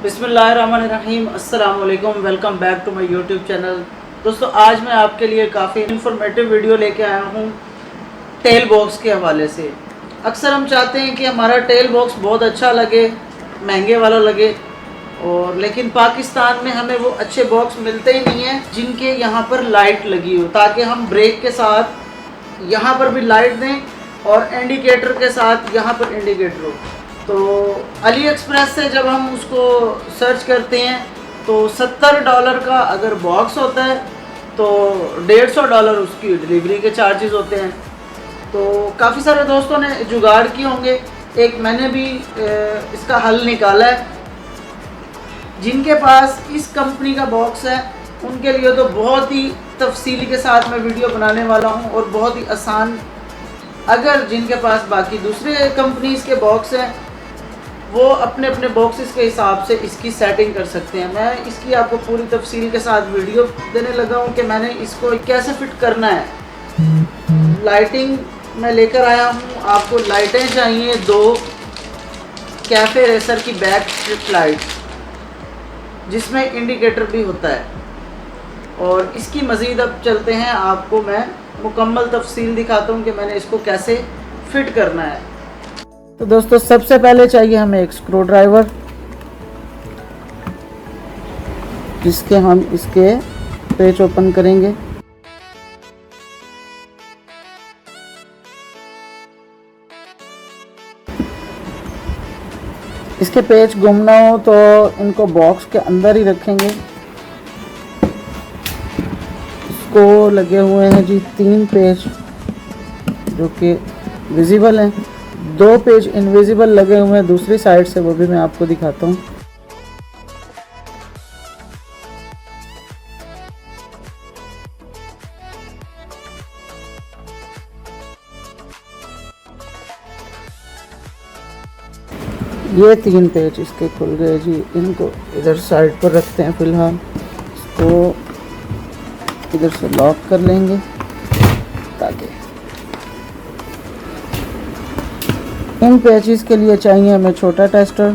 बिस्मिल्लाहिर्रहमानिर्रहीम, अस्सलाम वालेकुम। Welcome back to my YouTube channel. दोस्तों, आज मैं आपके लिए काफ़ी इन्फॉर्मेटिव वीडियो लेके आया हूँ टेल बॉक्स के हवाले से। अक्सर हम चाहते हैं कि हमारा टेल बॉक्स बहुत अच्छा लगे, महंगे वाला लगे, और लेकिन पाकिस्तान में हमें वो अच्छे बॉक्स मिलते ही नहीं हैं जिनके यहाँ पर लाइट लगी हो, ताकि हम ब्रेक के साथ यहाँ पर भी लाइट दें और इंडिकेटर के साथ यहाँ पर इंडिकेटर हो। तो अली एक्सप्रेस से जब हम उसको सर्च करते हैं तो $70 का अगर बॉक्स होता है तो $150 उसकी डिलीवरी के चार्जेस होते हैं। तो काफ़ी सारे दोस्तों ने जुगाड़ किए होंगे, एक मैंने भी इसका हल निकाला है। जिनके पास इस कंपनी का बॉक्स है उनके लिए तो बहुत ही तफसीली के साथ मैं वीडियो बनाने वाला हूं और बहुत ही आसान। अगर जिनके पास बाकी दूसरे कंपनीज़ के बॉक्स हैं वो अपने अपने बॉक्सेस के हिसाब से इसकी सेटिंग कर सकते हैं। मैं इसकी आपको पूरी तफसील के साथ वीडियो देने लगा हूं कि मैंने इसको कैसे फिट करना है। लाइटिंग मैं लेकर आया हूं, आपको लाइटें चाहिए 2 कैफ़े रेसर की बैक स्ट्रिप लाइट जिसमें इंडिकेटर भी होता है। और इसकी मज़ीद अब चलते हैं, आपको मैं मुकम्मल तफसील दिखाता हूँ कि मैंने इसको कैसे फिट करना है। तो दोस्तों, सबसे पहले चाहिए हमें एक स्क्रू ड्राइवर, जिसके हम इसके पेच ओपन करेंगे। इसके पेच गुम ना हो तो इनको बॉक्स के अंदर ही रखेंगे। इसको लगे हुए हैं जी 3 पेच जो कि विजिबल हैं, 2 पेज इनविजिबल लगे हुए हैं दूसरी साइड से, वो भी मैं आपको दिखाता हूँ। ये 3 पेज इसके खुल गए जी। इनको इधर साइड पर रखते हैं फिलहाल। इसको इधर से लॉक कर लेंगे ताकि इन पैचेस के लिए चाहिए हमें छोटा टेस्टर।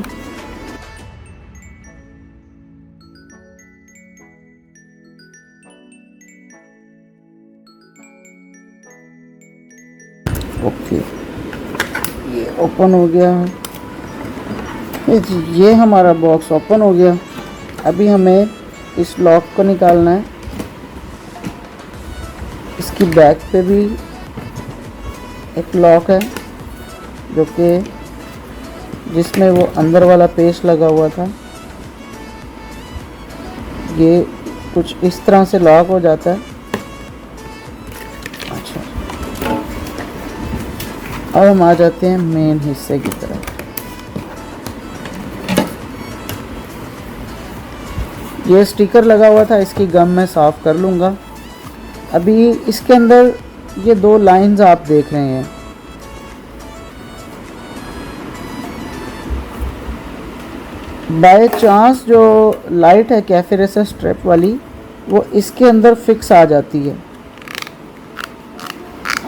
ओके, ये ओपन हो गया है। ये हमारा बॉक्स ओपन हो गया। अभी हमें इस लॉक को निकालना है। इसकी बैक पे भी एक लॉक है जो कि जिसमें वो अंदर वाला पेस्ट लगा हुआ था। ये कुछ इस तरह से लॉक हो जाता है। अच्छा, अब हम आ जाते हैं मेन हिस्से की तरफ। ये स्टिकर लगा हुआ था, इसकी गम मैं साफ़ कर लूँगा। अभी इसके अंदर ये 2 लाइंस आप देख रहे हैं। बाय चांस जो लाइट है कैफे रेसर स्ट्रिप वाली, वो इसके अंदर फिक्स आ जाती है।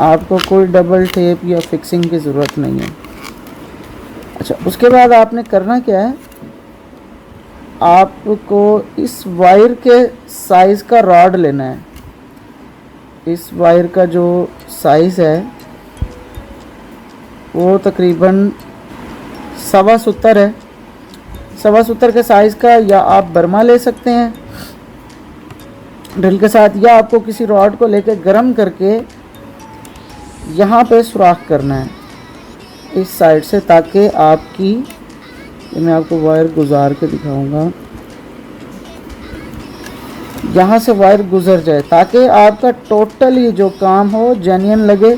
आपको कोई डबल टेप या फिक्सिंग की ज़रूरत नहीं है। अच्छा, उसके बाद आपने करना क्या है, आपको इस वायर के साइज़ का रॉड लेना है। इस वायर का जो साइज़ है वो तकरीबन 70 है। 70 के साइज़ का, या आप बर्मा ले सकते हैं ड्रिल के साथ, या आपको किसी रॉड को लेके गर्म करके यहाँ पे सुराख करना है इस साइड से, ताकि आपकी, ये मैं आपको वायर गुजार के दिखाऊंगा, यहाँ से वायर गुजर जाए ताकि आपका टोटली जो काम हो जेन्युइन लगे।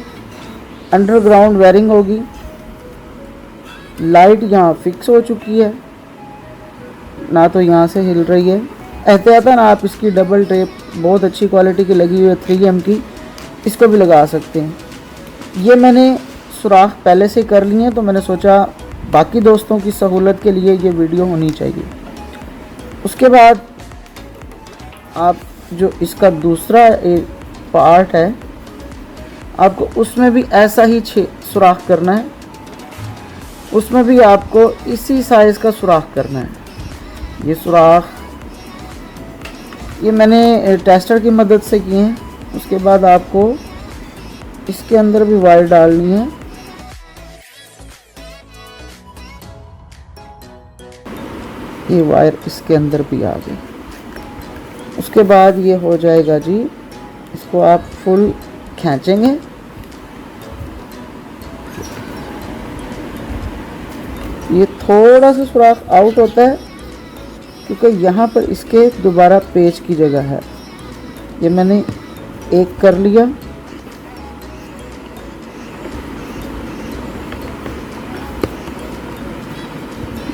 अंडरग्राउंड वायरिंग होगी। लाइट यहाँ फिक्स हो चुकी है, ना तो यहाँ से हिल रही है। एहतियातन आप इसकी डबल टेप बहुत अच्छी क्वालिटी की लगी हुई है 3M की, इसको भी लगा सकते हैं। ये मैंने सुराख पहले से कर लिए हैं, तो मैंने सोचा बाकी दोस्तों की सहूलत के लिए ये वीडियो होनी चाहिए। उसके बाद आप जो इसका दूसरा एक पार्ट है, आपको उसमें भी ऐसा ही सुराख करना है। उसमें भी आपको इसी साइज़ का सुराख करना है। ये सुराख ये मैंने टेस्टर की मदद से किए हैं। उसके बाद आपको इसके अंदर भी वायर डालनी है। ये वायर इसके अंदर भी आ गई। उसके बाद ये हो जाएगा जी, इसको आप फुल खींचेंगे। ये थोड़ा सा सुराख आउट होता है क्योंकि यहाँ पर इसके दोबारा पेच की जगह है। ये मैंने एक कर लिया।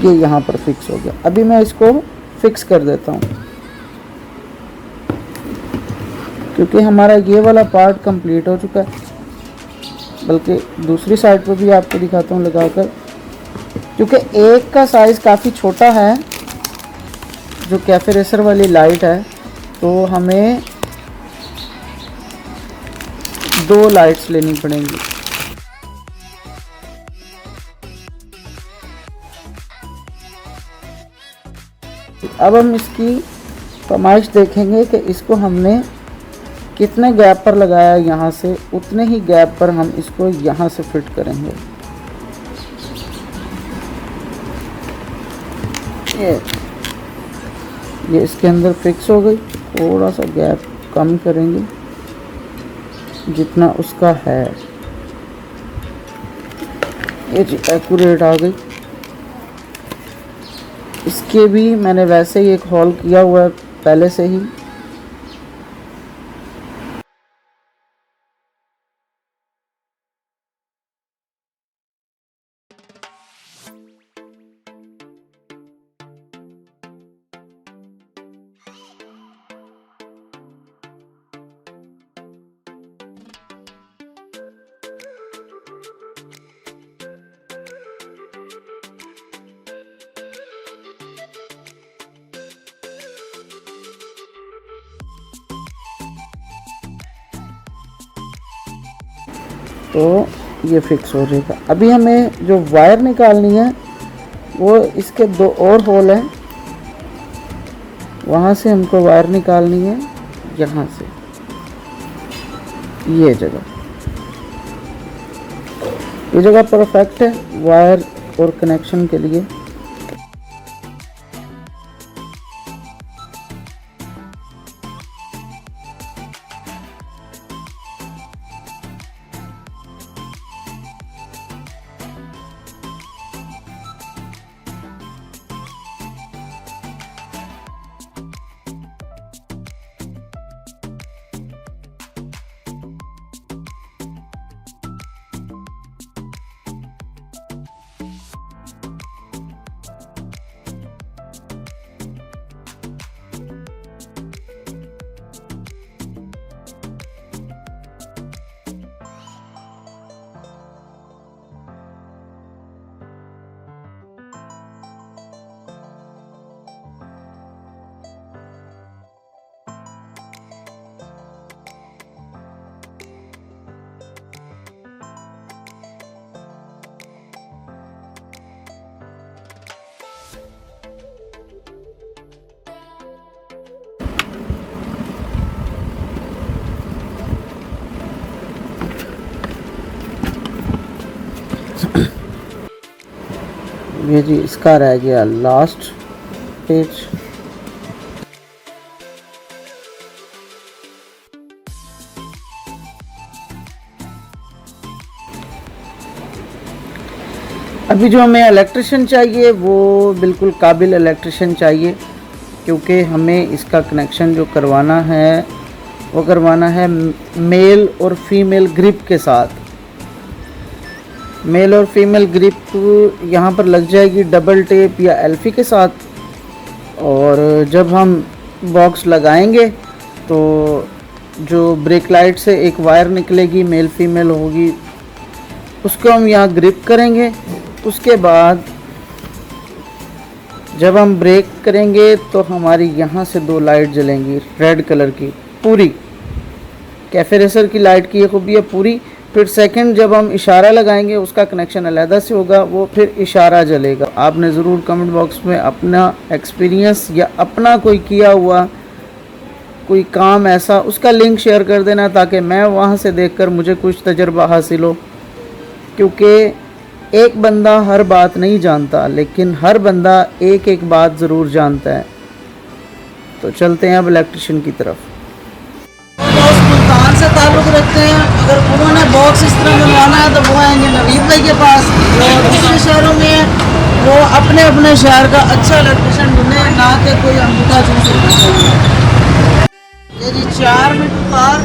ये यहाँ पर फिक्स हो गया। अभी मैं इसको फिक्स कर देता हूँ क्योंकि हमारा ये वाला पार्ट कंप्लीट हो चुका है। बल्कि दूसरी साइड पर भी आपको दिखाता हूँ लगाकर, क्योंकि एक का साइज़ काफ़ी छोटा है जो कैफे रेसर वाली लाइट है, तो हमें 2 लाइट्स लेनी पड़ेंगी। अब हम इसकी फरमाइश देखेंगे कि इसको हमने कितने गैप पर लगाया। यहाँ से उतने ही गैप पर हम इसको यहाँ से फिट करेंगे। ये इसके अंदर फिक्स हो गई। थोड़ा सा गैप कम करेंगे जितना उसका है। ये जी एक्यूरेट आ गई। इसके भी मैंने वैसे ही एक होल किया हुआ है पहले से ही। तो ये फिक्स हो जाएगा। अभी हमें जो वायर निकालनी है वो इसके 2 और होल हैं, वहाँ से हमको वायर निकालनी है। यहाँ से ये जगह परफेक्ट है वायर और कनेक्शन के लिए। ये जी इसका रह गया लास्ट पेज। अभी जो हमें इलेक्ट्रिशियन चाहिए वो बिल्कुल काबिल इलेक्ट्रिशियन चाहिए, क्योंकि हमें इसका कनेक्शन जो करवाना है वो करवाना है मेल और फीमेल ग्रिप के साथ। मेल और फीमेल ग्रिप यहाँ पर लग जाएगी डबल टेप या एल्फी के साथ, और जब हम बॉक्स लगाएंगे तो जो ब्रेक लाइट से एक वायर निकलेगी मेल फीमेल होगी, उसको हम यहाँ ग्रिप करेंगे। उसके बाद जब हम ब्रेक करेंगे तो हमारी यहाँ से 2 लाइट जलेंगी रेड कलर की। पूरी कैफे रेसर की लाइट की ये खूबी है, पूरी फिर सेकंड जब हम इशारा लगाएंगे उसका कनेक्शन अलहदा से होगा, वो फिर इशारा जलेगा। आपने ज़रूर कमेंट बॉक्स में अपना एक्सपीरियंस या अपना कोई किया हुआ कोई काम ऐसा उसका लिंक शेयर कर देना, ताकि मैं वहाँ से देखकर मुझे कुछ तजर्बा हासिल हो। क्योंकि एक बंदा हर बात नहीं जानता, लेकिन हर बंदा एक एक बात ज़रूर जानता है। तो चलते हैं अब इलेक्ट्रिशियन की तरफ। दोस्त मुल्तान से ताल्लुक़ रखते हैं, अगर उन्होंने बॉक्स इस तरह बनवाना है तो वो आएंगे नवीद भाई के पास। जो दूसरे शहरों में है वो अपने अपने शहर का अच्छा इलेक्ट्रिशियन ढूंढे, ना कि कोई अंगूठा चूस। ये जी 4 मीटर तार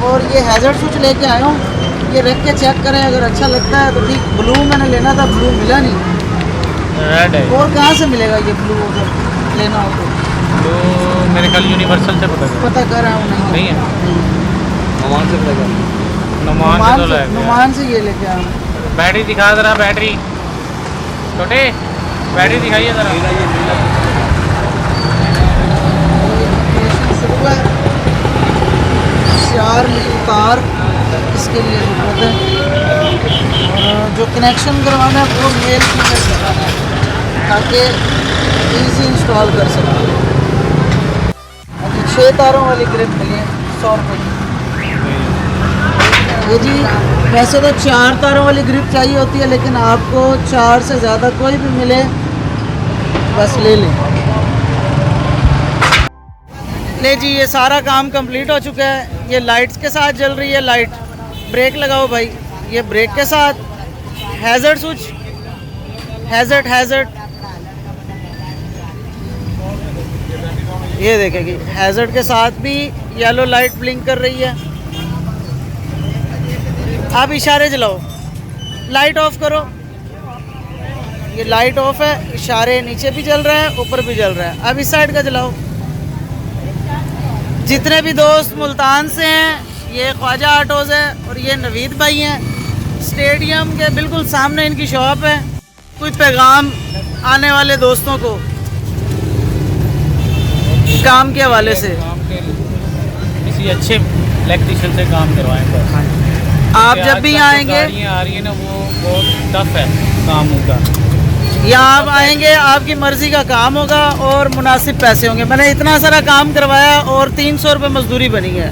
और ये हैज़र्ड स्विच लेके आया हूँ। ये रख के चेक करें, अगर अच्छा लगता है तो ठीक। ब्लू मैंने लेना था, ब्लू मिला नहीं, रेड है। और कहाँ से मिलेगा ये ब्लू अगर लेना हो तो मेरे ख्याल यूनिवर्सल से पता कर रहा हूँ। नहीं है, नुमान से पता नुमान से ये लेके आया हूँ। बैटरी दिखा ज़रा, बैटरी छोटे बैटरी दिखाइए ज़रा। शुरू है 4 मीटर तार इसके लिए ज़रूरत है, और जो कनेक्शन करवाना है वो मेल फीमेल करवाना है ताकि ईजी इंस्टॉल कर सकें। 6 तारों वाली ग्रिप मिली है 100 रुपये की। ये जी वैसे तो 4 तारों वाली ग्रिप चाहिए होती है, लेकिन आपको 4 से ज़्यादा कोई भी मिले बस ले लें। ले जी ये सारा काम कंप्लीट हो चुका है। ये लाइट्स के साथ जल रही है लाइट। ब्रेक लगाओ भाई, ये ब्रेक के साथ। हैज़र्ड स्विच, हैज़र्ड ये देखेगी, हैज़र्ड के साथ भी येलो लाइट ब्लिंक कर रही है। आप इशारे जलाओ, लाइट ऑफ करो। ये लाइट ऑफ है, इशारे नीचे भी जल रहा है ऊपर भी जल रहा है। अब इस साइड का जलाओ। जितने भी दोस्त मुल्तान से हैं, ये ख्वाजा ऑटोज़ है और ये नवीद भाई हैं। स्टेडियम के बिल्कुल सामने इनकी शॉप है। कुछ पैगाम आने वाले दोस्तों को काम के हवाले से, किसी अच्छे इलेक्ट्रिशियन से काम करवाएं बस। आप जब भी आएंगे आ रही है ना, वो बहुत टफ है काम होगा। यहाँ आप आएंगे, आपकी मर्ज़ी का काम होगा और मुनासिब पैसे होंगे। मैंने इतना सारा काम करवाया और 300 रुपये मजदूरी बनी है।